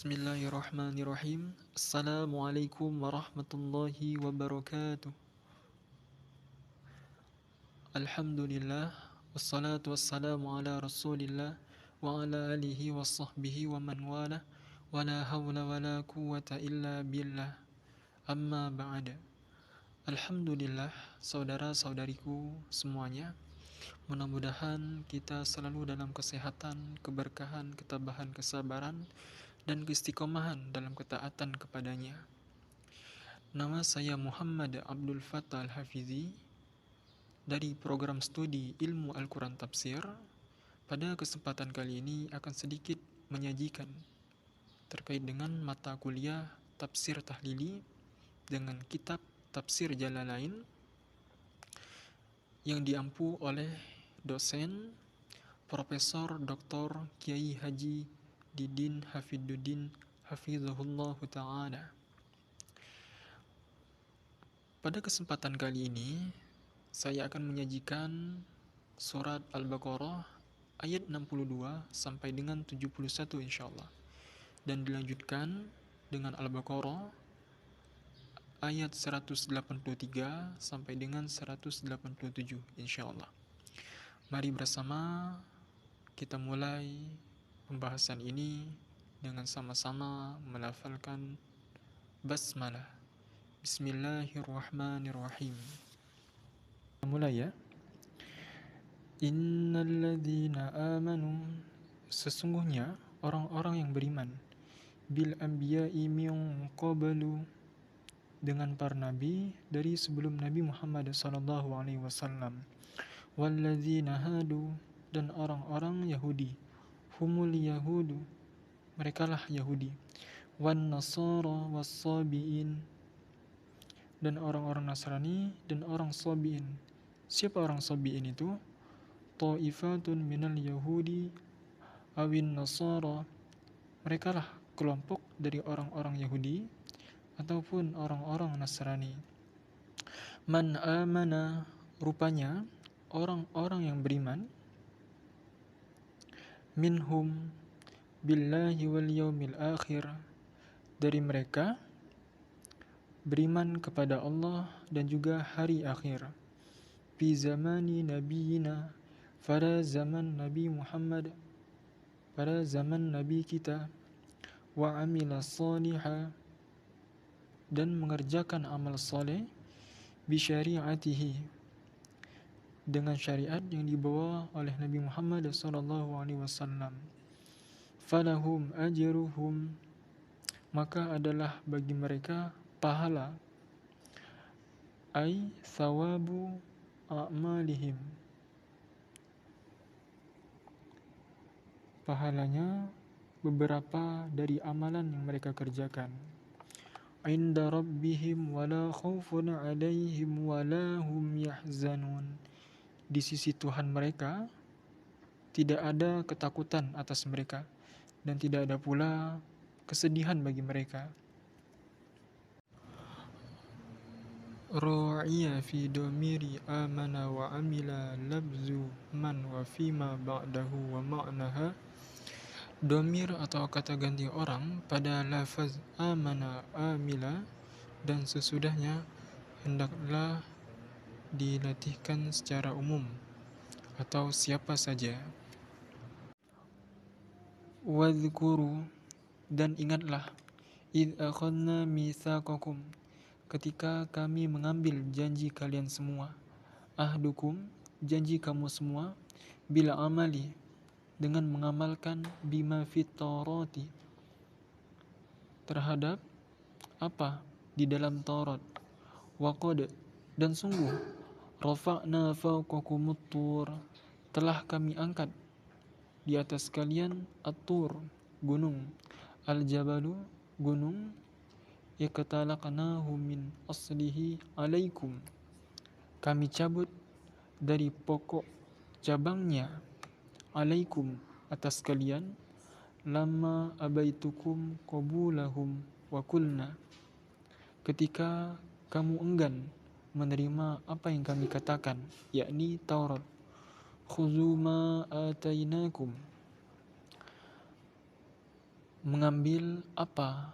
Bismillahirrahmanirrahim. Assalamualaikum warahmatullahi wabarakatuh. Alhamdulillah. Wassalatu wassalamu ala rasulillah wa ala alihi wa sahbihi wa man wala. Wa la hawla wa la quwata illa billah. Amma ba'da. Alhamdulillah, saudara-saudariku semuanya. Mudah-mudahan kita selalu dalam kesehatan, keberkahan, ketabahan, kesabaran, dan keistiqomahan dalam ketaatan kepadanya. Nama saya Muhammad Abdul Fattah Al-Hafizi dari program studi Ilmu Al-Quran Tafsir. Pada kesempatan kali ini akan sedikit menyajikan terkait dengan mata kuliah Tafsir Tahlili dengan kitab Tafsir Jalalain yang diampu oleh dosen Profesor Dr. Kiai Haji Didin Hafiduddin Hafizahullah Ta'ala. Pada kesempatan kali ini saya akan menyajikan surat Al-Baqarah ayat 62 sampai dengan 71 insyaallah, dan dilanjutkan dengan Al-Baqarah ayat 183 sampai dengan 187 insyaallah. Mari bersama kita mulai pembahasan ini dengan sama-sama melafalkan basmalah. Bismillahirrahmanirrahim. Mulai ya. Innalladzina amanu, sesungguhnya orang-orang yang beriman, bil anbiya'i min qablu, dengan para nabi dari sebelum Nabi Muhammad sallallahu alaihi wasallam, walladzina hadu, dan orang-orang Yahudi, humul yahudu, merekalah Yahudi, wan nasara was-sabiin, dan orang-orang Nasrani dan orang Sabiin. Siapa orang Sabiin itu? Ta'ifatun minal Yahudi awin Nasara, merekalah kelompok dari orang-orang Yahudi ataupun orang-orang Nasrani. Man amana, rupanya orang-orang yang beriman, minhum billahi wal yaumil akhir, dari mereka beriman kepada Allah dan juga hari akhir. Fi zamani nabiyina, pada zaman Nabi Muhammad, pada zaman Nabi kita, wa amila salihah, dan mengerjakan amal saleh, bi syari'atihi, dengan syariat yang dibawa oleh Nabi Muhammad sallallahu alaihi wasallam. Falahum ajruhum, maka adalah bagi mereka pahala, ai thawabu a'malihim, pahalanya beberapa dari amalan yang mereka kerjakan. Inda rabbihim wala khaufun alaihim wala hum yahzanun, di sisi Tuhan mereka tidak ada ketakutan atas mereka dan tidak ada pula kesedihan bagi mereka. Ru'iya fi domiri amana wa amila labzu man wa fima ba'dahu wa ma'naha, domir atau kata ganti orang pada lafaz amana amila dan sesudahnya hendaklah dilatihkan secara umum atau siapa saja. Wadhkuru, dan ingatlah, id akhadna mitsaqakum, ketika kami mengambil janji kalian semua, ahdukum, janji kamu semua, bil amali, dengan mengamalkan bima fit Taurati, terhadap apa di dalam Taurat, waqad, dan sungguh, rafa'na fawqakumut tur, telah kami angkat di atas kalian at-tur, gunung, al-jabalu, gunung, yaqtalaqnahu min aslihi alaikum, kami cabut dari pokok cabangnya, alaikum, atas kalian, lama abaitukum qabulahum wa kulna, ketika kamu enggan menerima apa yang kami katakan, yakni Taurat. Khuzu ma atainakum, mengambil apa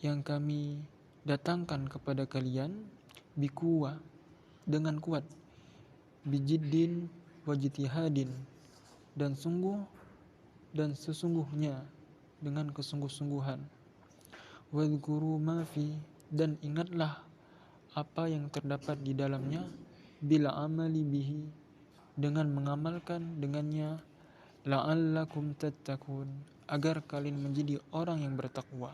yang kami datangkan kepada kalian bikuwa, dengan kuat, bijiddin wajtihadin, dan sesungguhnya, dengan kesungguh-sungguhan. Wadhkuru ma fi, dan ingatlah apa yang terdapat di dalamnya, bil amali bihi, dengan mengamalkan dengannya, la'allakum tattaqun, agar kalian menjadi orang yang bertakwa.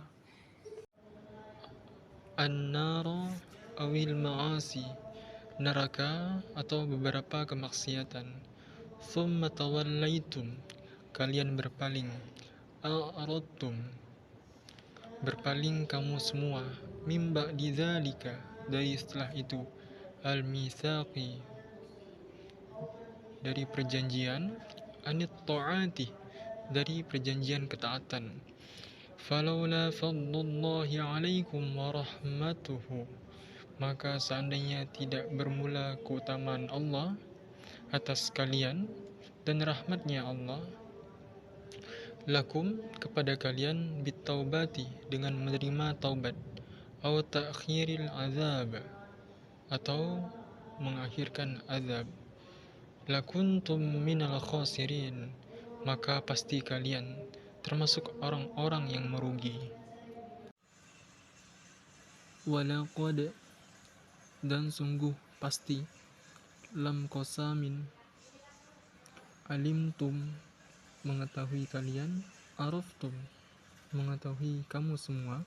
An-nara awil ma'asi, neraka atau beberapa kemaksiatan. Thumma tawallaitum, kalian berpaling. A'radtum, berpaling kamu semua. Mimba didzalika, dari setelah itu. Al-mitsaqi, dari perjanjian. Anit ta'ati, dari perjanjian ketaatan. Falaula fadlullahi alaikum wa rahmatuhu, maka seandainya tidak bermula keutamaan Allah atas kalian dan rahmatnya Allah, lakum, kepada kalian, bitaubati, dengan menerima taubat, atau ta'khiril azab, atau mengakhirkan azab, lakuntum minal khasirin, maka pasti kalian termasuk orang-orang yang merugi. Walaqad, dan sungguh pasti, lam qasamin, alimtum, mengetahui kalian, araftum, mengetahui kamu semua,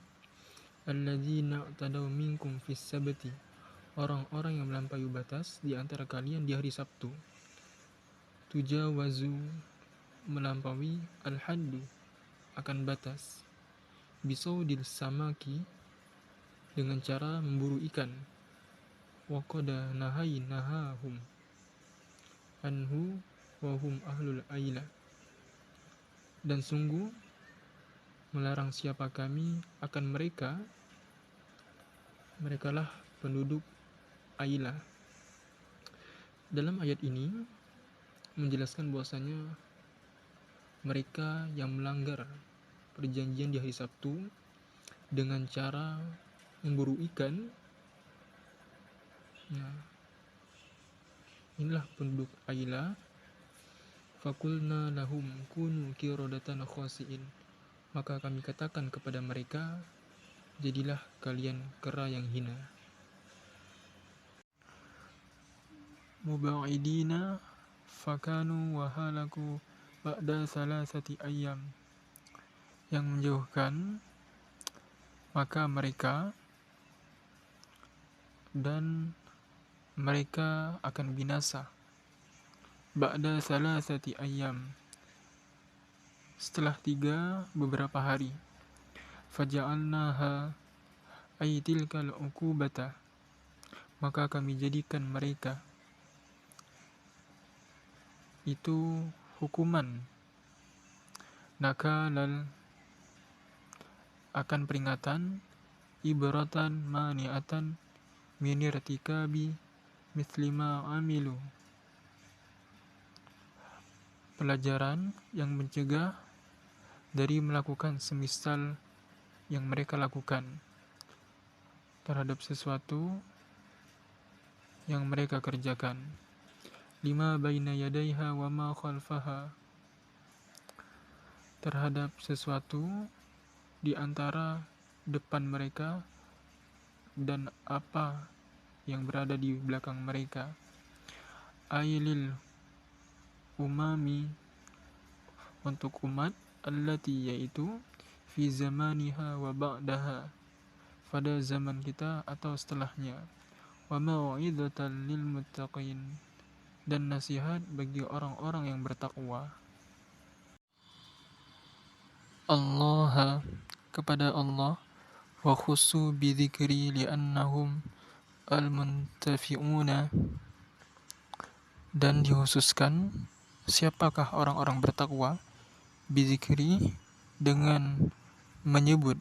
alladzina i'tadaw minkum fis sabti, orang-orang yang melampaui batas di antara kalian di hari Sabtu. Tujawazu, melampaui, al-haddu, akan batas, bisaudil samaki, dengan cara memburu ikan, waqada nahahum anhu wahum ahlul aila, dan sungguh melarang siapa kami akan merekalah penduduk Aila. Dalam ayat ini menjelaskan bahwasanya mereka yang melanggar perjanjian di hari Sabtu dengan cara memburu ikan, nah, inilah penduduk Aila. Fakulna lahum kunu qiradatan khasiin, maka kami katakan kepada mereka, jadilah kalian kera yang hina. Muba'idina fakanu wahalaku ba'da salasati ayyam, yang menjauhkan, maka mereka akan binasa. Ba'da salasati ayyam, setelah 3 beberapa hari. Faja'alnaha aitilkal uqubata, maka kami jadikan mereka itu hukuman, nakalal, akan peringatan, ibratan mani'atan minirtikabi mislima amilu, pelajaran yang mencegah dari melakukan semisal yang mereka lakukan terhadap sesuatu yang mereka kerjakan. Lima baina yadaiha wa ma khalfaha, terhadap sesuatu di antara depan mereka dan apa yang berada di belakang mereka. Ailil umami, untuk umat, allati, yaitu, fi zamaniha wa ba'daha, pada zaman kita atau setelahnya, wa mau'izatan lil muttaqin, dan nasihat bagi orang-orang yang bertakwa. Allah, kepada Allah, wa khusu bidzikri li'annahum al-muntafi'una, dan dikhususkan siapakah orang-orang bertakwa, bidzikri, dengan menyebut,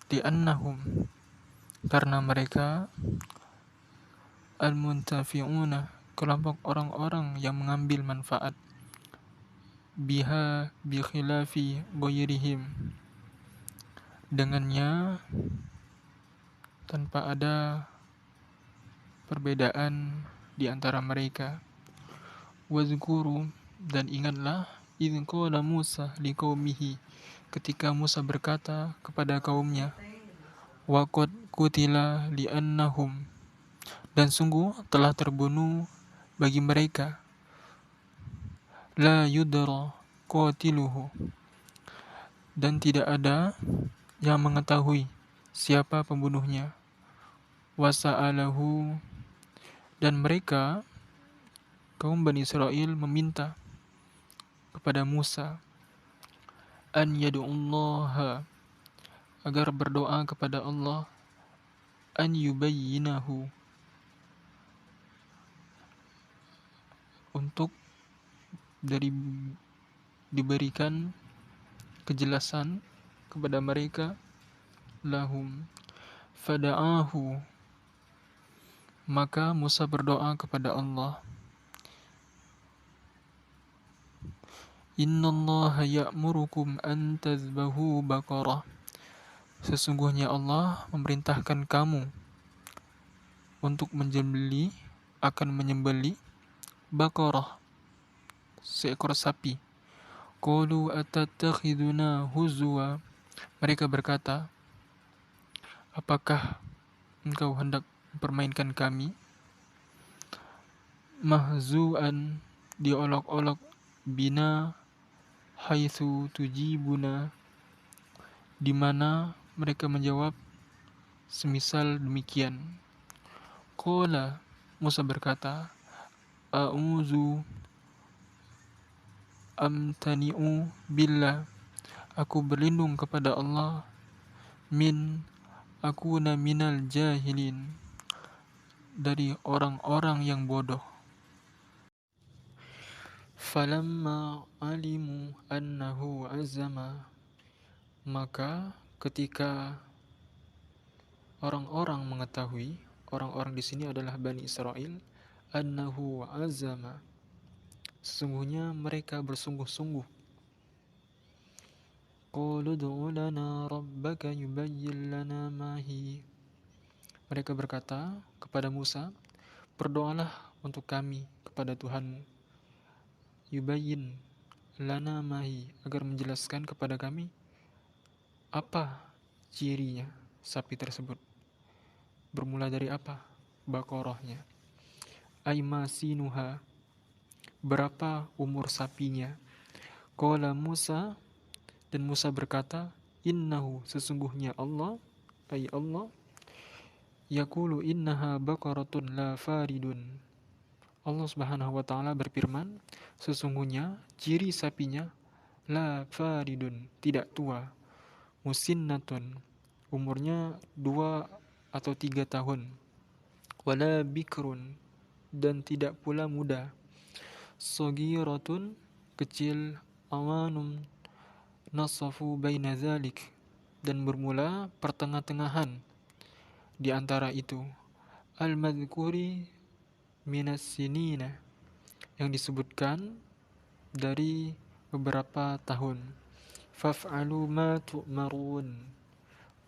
li'annahum, karena mereka, al-muntafi'una, kelompok orang-orang yang mengambil manfaat, biha bi khilafi ghairihim, dengannya tanpa ada perbedaan di antara mereka. Wazkuru, dan ingatlah, idz qala Musa liqaumihi, ketika Musa berkata kepada kaumnya, wa qad qutila li'annahum, dan sungguh telah terbunuh bagi mereka, la yudra qatiluhu, dan tidak ada yang mengetahui siapa pembunuhnya, wasa'alahu, dan mereka kaum Bani Israel meminta kepada Musa an yad'ullaha, agar berdoa kepada Allah, an yubayyinahu, untuk diberikan kejelasan kepada mereka, lahum, fada'ahu, maka Musa berdoa kepada Allah, innallaha ya'murukum an tazbahu baqarah, sesungguhnya Allah memerintahkan kamu untuk menyembeli baqarah, seekor sapi. Qalu atatakhiduna huzwa, mereka berkata, apakah engkau hendak mempermainkan kami? Mahzu'an, diolok-olok, bina haitsu tujibuna, di mana mereka menjawab semisal demikian. Qala, Musa berkata, a'udzu amtani'u billah, aku berlindung kepada Allah, min akuna minal jahilin, dari orang-orang yang bodoh. Falamma alimu annahu azama, maka ketika orang-orang mengetahui, orang-orang di sini adalah Bani Israel, annahu azama, sesungguhnya mereka bersungguh-sungguh. Qalu ud'u lana rabbaka yubayyin lana ma hi, mereka berkata kepada Musa, berdoalah untuk kami kepada Tuhanmu, yubayyin lana ma hi, agar menjelaskan kepada kami apa cirinya sapi tersebut, bermula dari apa baqarahnya, aimasinuha, berapa umur sapinya. Qala Musa, dan Musa berkata, innahu, sesungguhnya Allah, ay Allah, yaqulu innaha baqaratun la faridun, Allah Subhanahu wa taala berfirman, sesungguhnya ciri sapinya la faridun, tidak tua, musinnatun, umurnya 2 atau 3 tahun, wala bikrun, dan tidak pula muda, sagiratun, kecil, awanum nasafu baina zalik, dan bermula pertengah-tengahan di antara itu, al-madhkuri minas sinina, yang disebutkan dari beberapa tahun. Faf'alu ma tu'marun,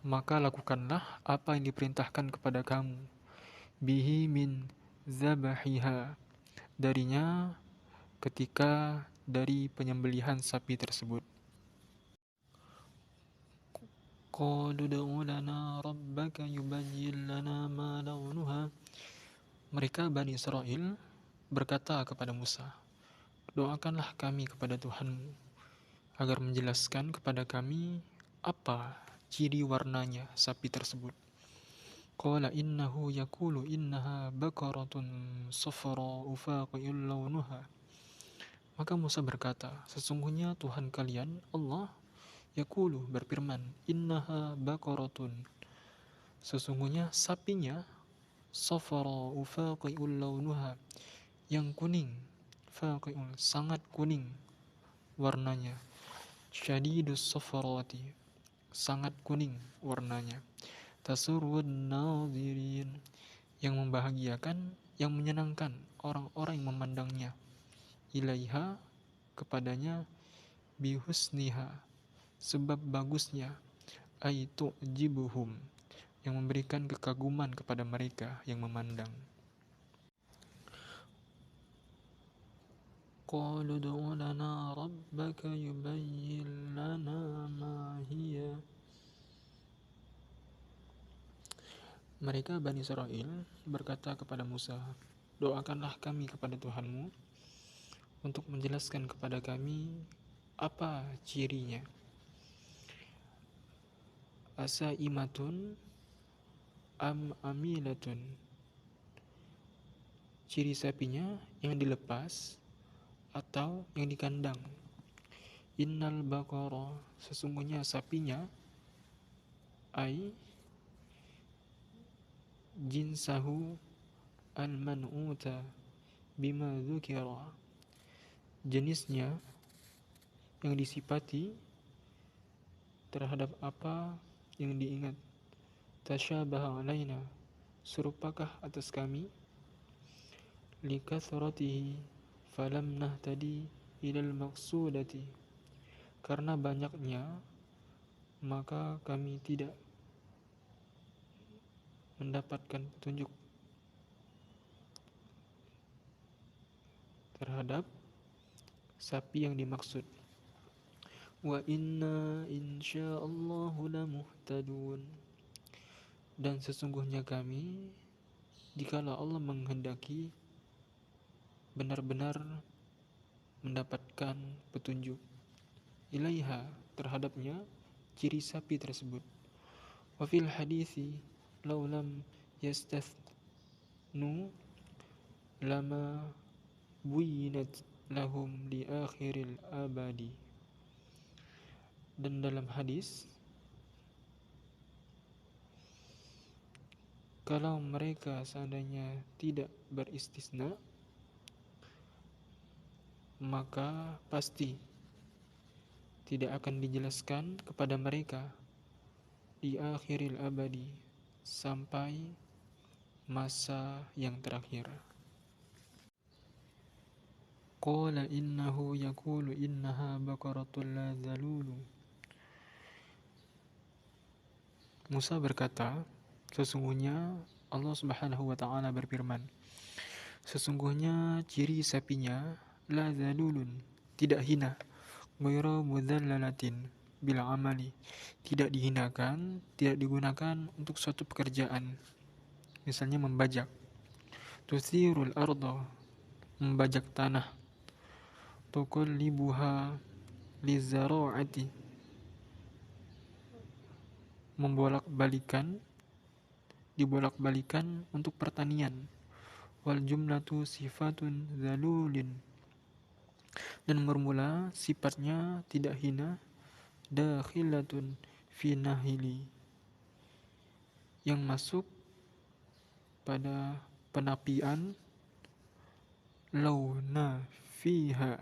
maka lakukanlah apa yang diperintahkan kepada kamu, bihi min zabahiha, darinya ketika dari penyembelihan sapi tersebut. Qalu ud'u lana rabbaka yubayyin lana ma launuha, mereka Bani Israel berkata kepada Musa, doakanlah kami kepada Tuhanmu agar menjelaskan kepada kami apa ciri warnanya sapi tersebut. Qala innahu yaqulu innaha baqaratun safra'u faqi'un launuha, maka Musa berkata, sesungguhnya Tuhan kalian Allah yaqulu, berfirman, innaha baqaratun, sesungguhnya sapinya, safra'u faqi'un launuha, yang kuning, faqi'un, sangat kuning warnanya, syadidus safarati, sangat kuning warnanya, tasurrun nadhirin, yang membahagiakan, yang menyenangkan orang-orang yang memandangnya, ilaiha, kepadanya, bihusniha, sebab bagusnya, ay tu'jibuhum, yang memberikan kekaguman kepada mereka yang memandang. Qalu ud'u lana rabbaka yubayyin lana ma hiya. Mereka Bani Israel berkata kepada Musa, doakanlah kami kepada Tuhanmu untuk menjelaskan kepada kami apa cirinya. Asaimatun am amilatun, ciri sapinya yang dilepas atau yang dikandang. Innal baqara, sesungguhnya sapinya, ai jinsahu al-man'uta bima dzukira, jenisnya yang disifati terhadap apa yang diingat. Tasyabaha alaina, serupakah atas kami. Likathratihi falam nahtadi ilal maqsudati, karena banyaknya maka kami tidak mendapatkan petunjuk terhadap sapi yang dimaksud. Wa inna insyaallahu lamuhtadun, dan sesungguhnya kami, jikalau Allah menghendaki, benar-benar mendapatkan petunjuk. Ilaiha, terhadapnya, ciri sapi tersebut. Wa fil hadithi law lam yastathnu lama buyinat lahum di akhiril abadi. Dan dalam hadis, kalau mereka seandainya tidak beristisna, maka pasti tidak akan dijelaskan kepada mereka di akhiril abadi, sampai masa yang terakhir. Qala innahu yaqulu innaha baqaratul la zalulu. Musa berkata, sesungguhnya Allah Subhanahu wa ta'ala berfirman, sesungguhnya ciri sapinya la zalulun, tidak hina, ghairu mudhallalatin bil amali, tidak dihinakan, tidak digunakan untuk suatu pekerjaan, misalnya membajak. Tuthirul arda, membajak tanah. Tuqallibuha lizara'ati, dibolak-balikan untuk pertanian. Wal jumlatu sifatun zalulin, dan bermula sifatnya tidak hina, dakhilatun fi nahili, yang masuk pada penapian, launa fiha,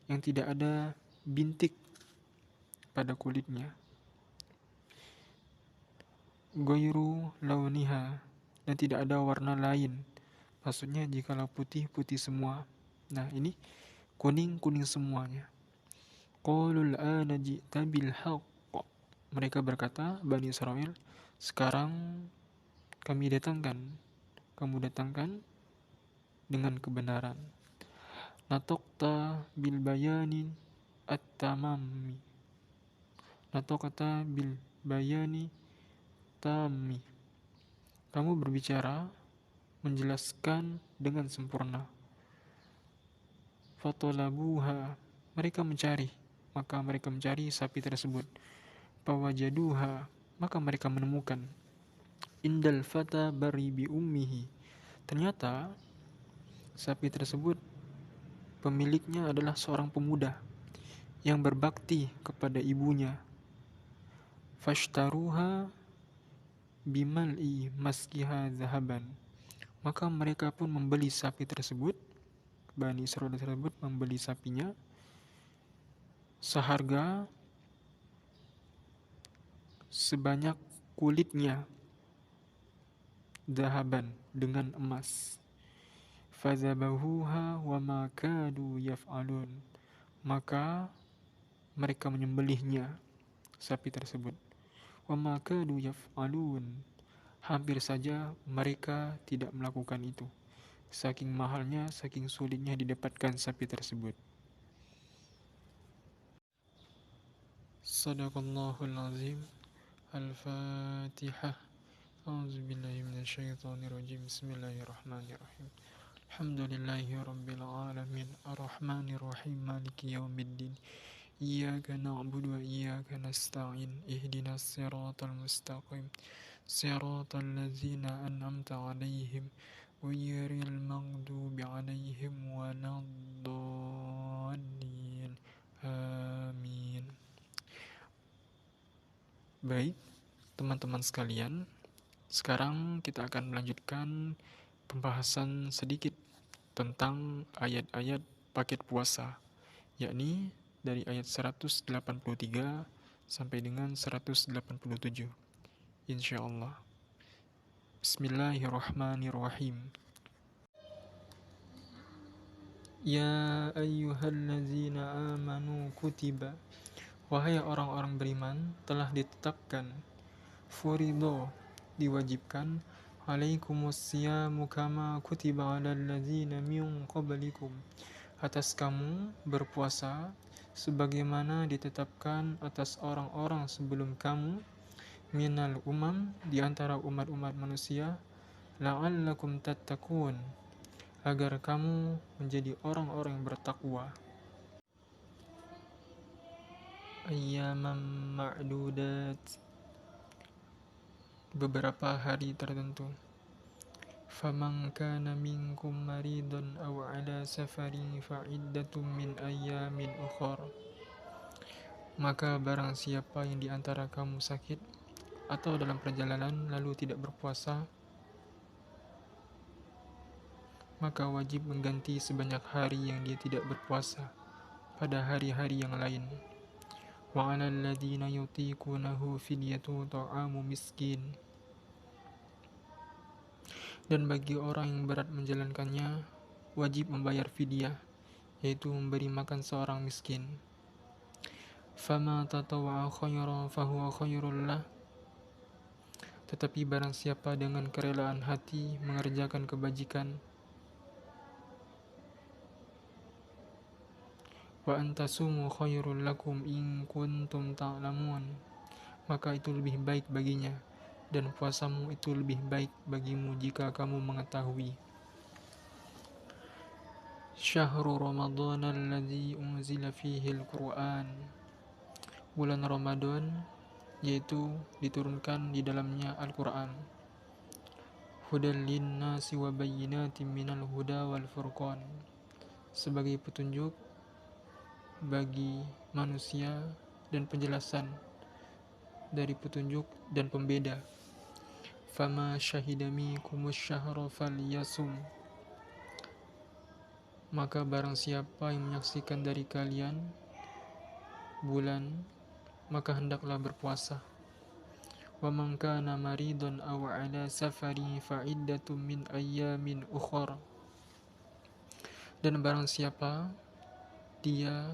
yang tidak ada bintik pada kulitnya. Ghairu launiha, dan tidak ada warna lain. Maksudnya jikalau putih, putih semua. Nah ini kuning semuanya. Qalul ana ji'ta bil haqq, mereka berkata, Bani Israel, sekarang kamu datangkan dengan kebenaran. Natokta bil bayani at-tamami, natokta bil bayani tami, kamu berbicara menjelaskan dengan sempurna. Fatolabuha, mereka mencari sapi tersebut. Fawajaduha, maka mereka menemukan. Indal fata bari bi ummihi, ternyata sapi tersebut pemiliknya adalah seorang pemuda yang berbakti kepada ibunya. Fashtaruha bimal'i maskiha zahaban, maka mereka pun membeli sapi tersebut. Bani Israel tersebut membeli sapinya seharga sebanyak kulitnya, zahaban, dengan emas. Fazabahuha wa ma kadu yaf'alun, maka mereka menyembelihnya, sapi tersebut. wa ma kadu yaf'alun. Hampir saja mereka tidak melakukan itu. Saking mahalnya, saking sulitnya didapatkan sapi tersebut. Sadaqallahul azim. Al-Fatihah. A'udzubillahi minasyaitonirrajim. Bismillahirrahmanirrahim. Alhamdulillahi rabbil alamin. Arrahmanirrahim. Maliki yaumiddin. Iyyaka na'budu wa iyyaka nasta'in. Ihdinas siratal mustaqim. Siratal ladzina an'amta 'alaihim ghairil maghdubi 'alaihim waladdallin. Amin. Baik, teman-teman sekalian, sekarang kita akan melanjutkan pembahasan sedikit tentang ayat-ayat paket puasa, yakni dari ayat 183 sampai dengan 187. Insya Allah. Bismillahirrahmanirrahim. Ya ayyuhallazina amanu kutiba. Wahai orang-orang beriman, telah ditetapkan, furido, diwajibkan, alaikumusyamu kama kutiba alal ladzina min qablikum, atas kamu berpuasa sebagaimana ditetapkan atas orang-orang sebelum kamu, minal umam, di antara umat-umat manusia, la'allakum tattaqun, agar kamu menjadi orang-orang yang bertakwa. Ayyaman ma'dudat, beberapa hari tertentu. Faman kana minkum maridun aw ala safarin fa'iddatun min ayyamin ukhar. Maka barang siapa yang di antara kamu sakit atau dalam perjalanan lalu tidak berpuasa, maka wajib mengganti sebanyak hari yang dia tidak berpuasa pada hari-hari yang lain. Wa 'alal ladzina yutiqunahu fidyatun ta'amu miskin. Dan bagi orang yang berat menjalankannya, wajib membayar fidyah, yaitu memberi makan seorang miskin. Fama tatawwa'a khairan fahuwa khairul lah. Tetapi barang siapa dengan kerelaan hati mengerjakan kebajikan, wa antasumu khairul lakum in kuntum ta'lamun, maka itu lebih baik baginya, dan puasamu itu lebih baik bagimu jika kamu mengetahui. Syahrul Ramadan alladzi unzila fihi al-Qur'an. Bulan Ramadan, yaitu diturunkan di dalamnya Al-Qur'an. Hudal linnasi wa bayyinatin minal huda wal furqan, sebagai petunjuk bagi manusia dan penjelasan dari petunjuk dan pembeda. Fama syahida minkumus syahra falyasum, maka barang siapa yang menyaksikan dari kalian bulan, maka hendaklah berpuasa. Wa man kana maridun aw ala safari fa iddatun min ayyamin ukhra. Dan barang siapa dia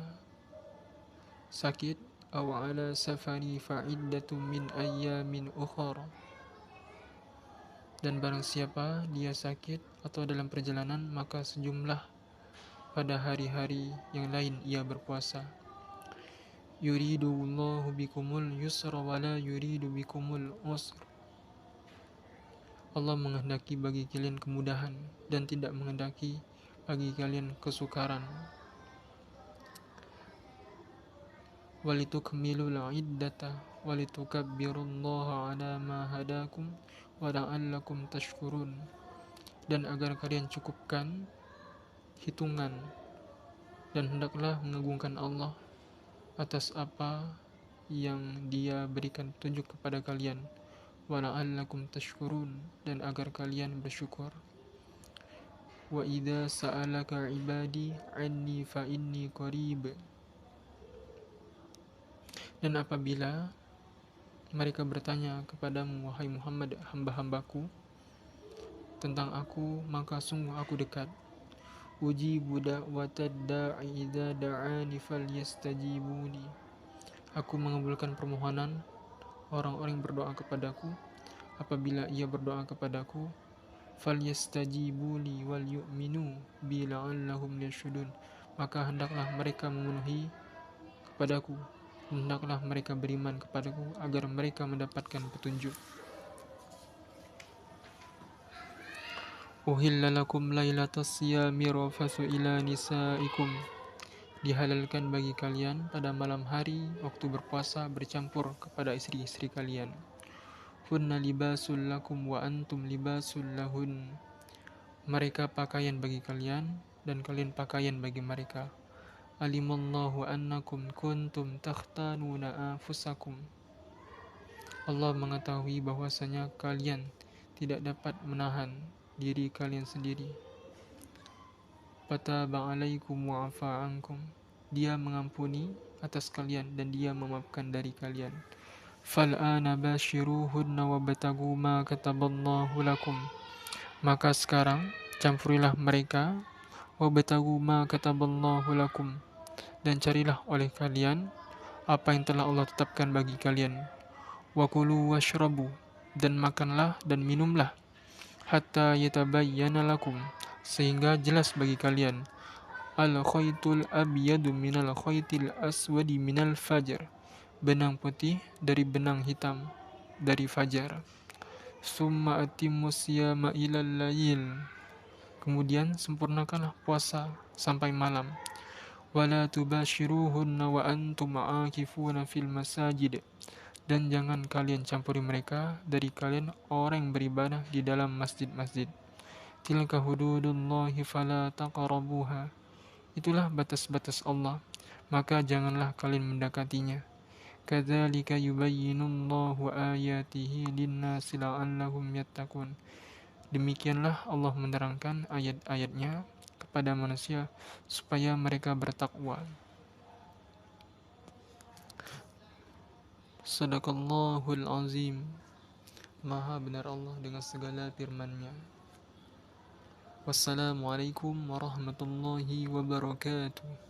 sakit, aw ala safari fa iddatun min ayyamin ukhra, dan barang siapa dia sakit atau dalam perjalanan, maka sejumlah pada hari-hari yang lain ia berpuasa. Yuridullahu bikumul yusra wa la yuridu bikumul usra. Allah menghendaki bagi kalian kemudahan dan tidak menghendaki bagi kalian kesukaran. Walitukmilul iddata walitukabbirullaha ala ma hadakum wa la'allakum tashkurun. Dan agar kalian cukupkan hitungan, dan hendaklah mengagungkan Allah atas apa yang Dia berikan petunjuk kepada kalian, wa la'allakum tashkurun, dan agar kalian bersyukur. Wa idza sa'alaka ibadi anni fa inni qarib. Dan apabila mereka bertanya kepadamu, wahai Muhammad, hamba-hambaku, tentang aku, maka sungguh aku dekat. Ujibu da'watad da'i idza da'ani falyastajibuni. Aku mengabulkan permohonan orang-orang yang berdoa kepadaku, apabila ia berdoa kepadaku, falyastajibu li wal yu'minu bi la'allahum yarshudun, maka hendaklah mereka memenuhi kepadaku, hendaklah mereka beriman kepadaku agar mereka mendapatkan petunjuk. Uhilla lakum lailatas siyami rafathu ila nisaikum, dihalalkan bagi kalian pada malam hari waktu berpuasa bercampur kepada istri-istri kalian. Hunna libasul lakum wa antum libasul lahun, mereka pakaian bagi kalian dan kalian pakaian bagi mereka. Alimallahu annakum kuntum takhtanuna anfusakum, Allah mengetahui bahwasanya kalian tidak dapat menahan diri kalian sendiri. Fataba alaikum wa afa ankum, dia mengampuni atas kalian dan dia memaafkan dari kalian. Fal'ana bashiruhunna wabtagu ma kataballahu lakum, maka sekarang campurilah mereka, wabtagu ma kataballahu lakum, dan carilah oleh kalian apa yang telah Allah tetapkan bagi kalian. Wakulu washrabu, dan makanlah dan minumlah, hatta yatabayyana lakum, sehingga jelas bagi kalian, al-khaytul abyadu minal khaytil aswadi minal fajr, benang putih dari benang hitam dari fajar. Summa atimmus siyama ilal layil, kemudian sempurnakanlah puasa sampai malam. Wala tubashiruhunna wa antum aakifuna fil masajid, dan jangan kalian campuri mereka dari kalian orang yang beribadah di dalam masjid-masjid. Tilka hududullahi fala taqrabuha, itulah batas-batas Allah, maka janganlah kalian mendekatinya. Kadzalika yubayyinullahu ayatihi linnasi la'allahum yattaqun, demikianlah Allah menerangkan ayat-ayatnya kepada manusia supaya mereka bertakwa. Sadaqallahul azim, maha benar Allah dengan segala firman-Nya. Wassalamualaikum warahmatullahi wabarakatuh.